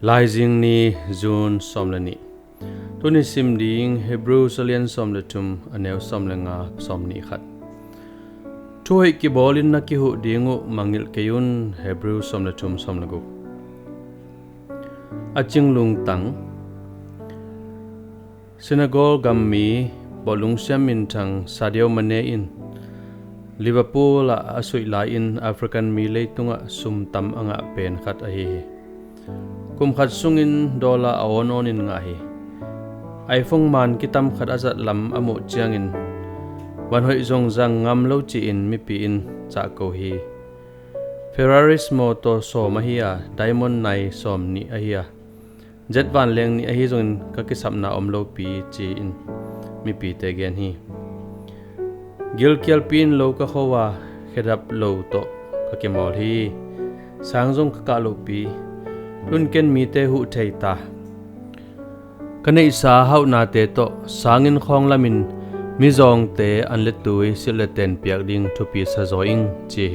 Laizing Ni June somlani tuni sim ding Hebrew salian somletum aneu somlenga somni khat thuai ki bolin na ki hu dingu mangil keyun Hebrew somletum somlagu Cing Lungtang Synagogue gammi bolung siamin thang sadio mane in Liverpool asui la in African mi leitunga sumtam anga pen khat ahi kum khat sungin dola awonon in nga hi iPhone man kitam khat azat lam amu chiangin ban hoi zong zang ngam lo chi in mi pi in cha ko hi Ferraris moto som ahia diamond nai som ni ahia jet van leng ni ahi zong ka ki sapna omlo pi chi in mi pi te gen hi gil kial pin lo ka khowa khedap lo to ka ke mol hi sang zong ka lo pi lun ken mi te hu thei ta kanei sa hau na te to sangin khong lamin mi zong te an le tui sileten piak ding thu pi sa zoing chi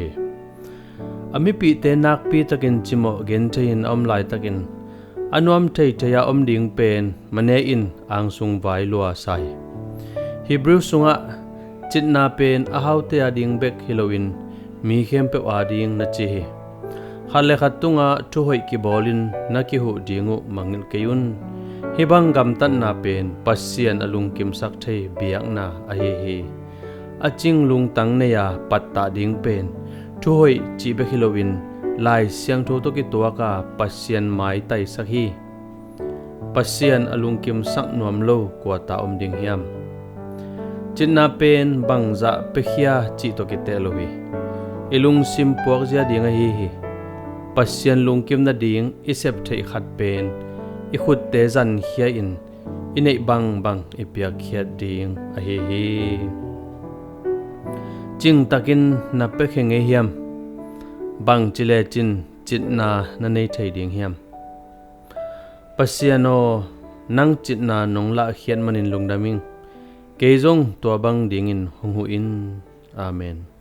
ami pi te nak pi takin chimo gen thein om lai takin anuam thei theya om ding pen mane in ang sung vai lua sai Hebrew sunga chitna pen a hau te ading bek Halloween mi khem pe wa ding na chi khale khatunga thu hoi ki bolin na ki hu dingu mangil keyun hibang gam tan na pen pasian alung kim sak thei biak na a hi Cing Lungtang ne ya patta ding pen thu hoi chi be Halloween lai siang tho to ki to ka pasian mai tai sak hi pasian alung kim sak nuam lo kwa ta om ding hiam chinna pen bangza pekhia chi to ki te lo hi ilung sim puak zia ding a hi pasian lungkim na ding isep thei khat pen I khut te zan khia in inei bang ipia khia ding a hi ching takin na pe khenge hiam bang chile chin chitna na nei thei ding hiam pasiano nang chitna nongla khian manin lungdaming keizong to bang ding in hungu in amen